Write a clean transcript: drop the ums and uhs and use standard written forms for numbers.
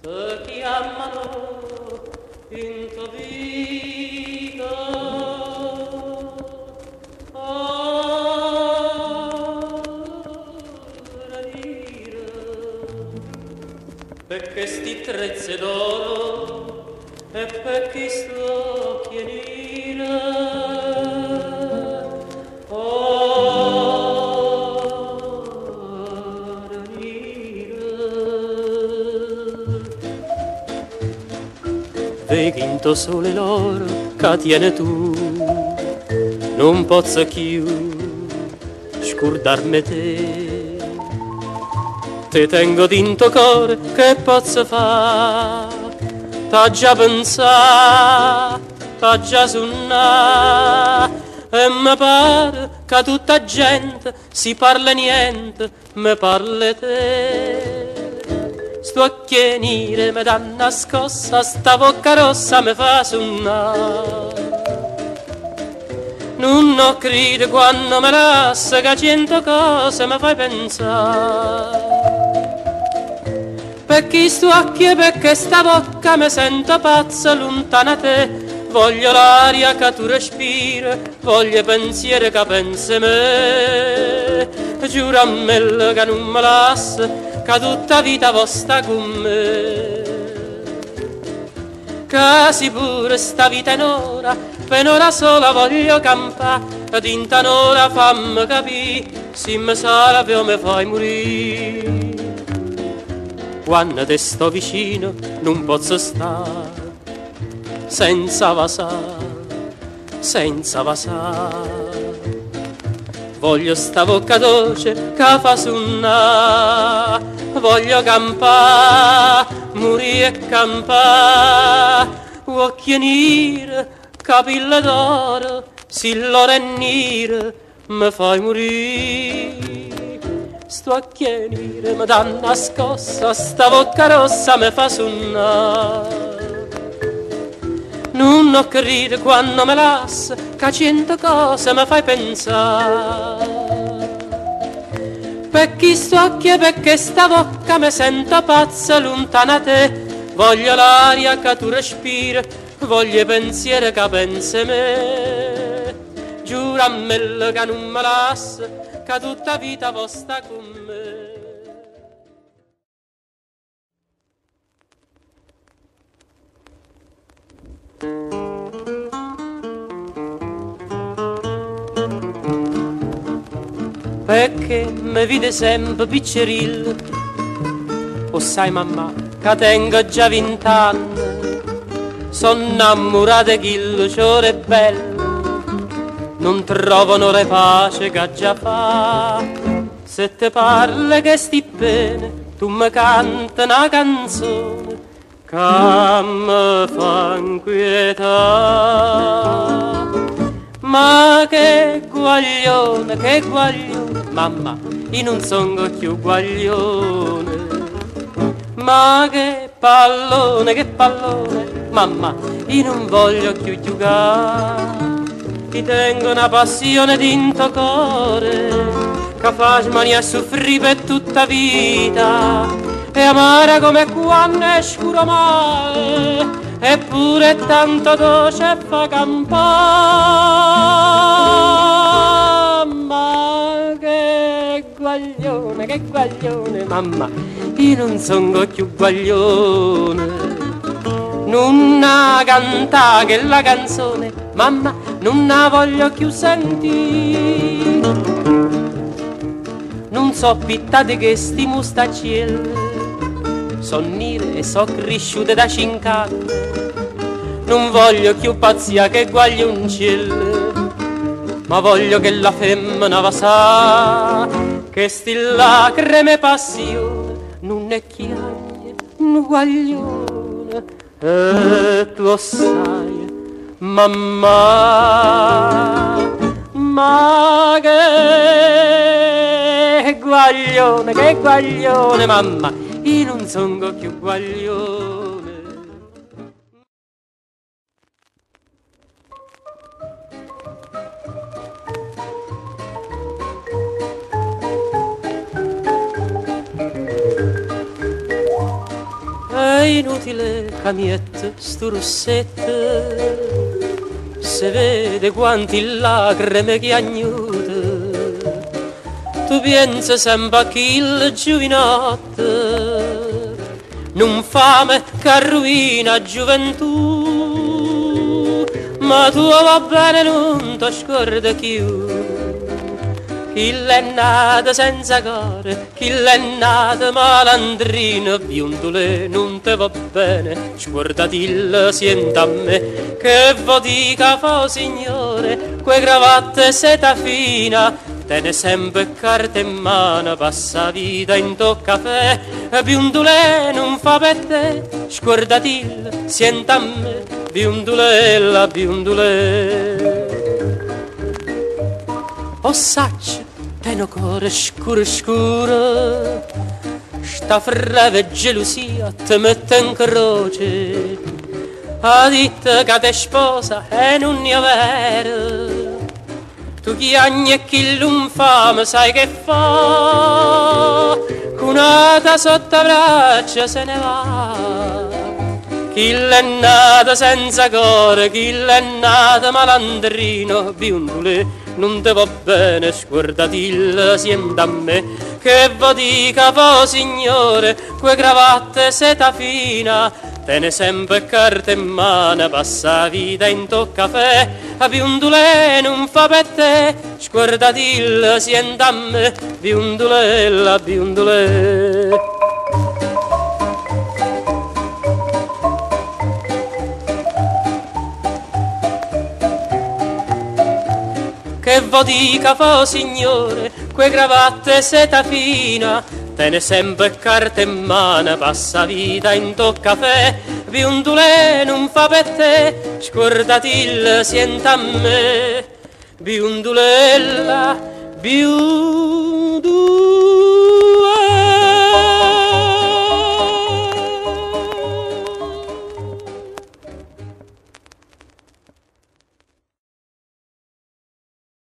te chiamano in tua vita. Perché sti trezze d'oro e perché sto chienire vedi in to sole l'oro che tiene tu non posso più scordarmi te tengo dinto cuore che posso fare t'ha già pensato t'ha già suonato e mi pare che tutta gente si parla niente mi parla te sto a chienire mi dà una scossa sta bocca rossa mi fa suonare non ho credo quando me lascia che cento cose mi fai pensare perché sto occhi e perché sta bocca mi sento pazza lontana te voglio l'aria che tu respiri voglio pensieri che pensi me giuro a me che non me lascia che tutta vita vostra con me che si pure sta vita in ora per ora sola voglio campare ed in tan'ora fammi capire se mi sarà più mi fai morire quando te sto vicino non posso stare senza vasare voglio sta bocca dolce che fa suonare voglio campare morire e campare occhi neri capille d'oro sillo rennire mi fai morire sto a chienire mi dà una scossa sta bocca rossa mi fa suonare non ho capito quando me lascia che cento cose mi fai pensare perché sto occhi e perché sta bocca mi sento pazza lontana te voglio l'aria che tu respiri voglio i pensieri che pensi me giuro a me che non me lascia che tutta vita vostra con me perché mi vede sempre picceril o sai mamma che tengo già 20 anni sono innamorata che il ciore è bello non trovano le pace che già fa se te parla che sti bene tu mi canti una canzone che mi fa inquietare ma che guaglione mamma io non sono più guaglione ma che pallone mamma io non voglio più giocare ti tengo una passione dinto cuore che fa smania soffrire per tutta vita e amara come quando è scuro mare eppure tanto dolce fa campare ma che guaglione mamma io non sono più guaglione non canta che la canzone mamma non la voglio più sentire non so pittate che sti mustaccielli son nere e so cresciute da 5 anni non voglio più pazzia che guaglioncelli ma voglio che la femmina va sa che sti lacrime e passione non è chiagne un guaglione e tu lo sai mamma ma che guaglione mamma io non sono più guaglione inutile camiette, stu rossetto, se vede quanti lacrime che agnute, tu pensi sempre a chi il giovinotto, non fame che rovina gioventù, ma tu va bene non ti scorda più. Chi l'è nato senza cuore, chi l'è nato malandrino, biondole non te va bene, scordati sienta a me, che vo dica fa signore, quei cravatte seta fina, tene sempre carte in mano, passa vita in to caffè, biondole non fa per te, scordati sienta a me, biondolella, biondole. O saccia, teno cuore scuro scuro, sta freve gelosia te mette in croce, a dite che te sposa e non ne avere, tu chiagni e chi l'unfame sai che fa, cunata sotto braccia se ne va. Chi l'è nato senza cuore, chi l'è nato malandrino, biondole non te va bene, scordati sienta a me, che vo dica vo signore, quei cravatte seta fina, tene sempre carte in mano, passa vita in to caffè, a biondole non fa per te, scordati sienta a me, biondolella, biondole. Che vo dica fa signore, quei cravatte seta fina, tene sempre carte in mano, passa vita in to caffè, biondole non fa per te, scordati sienta a me, biondolella, biondolella.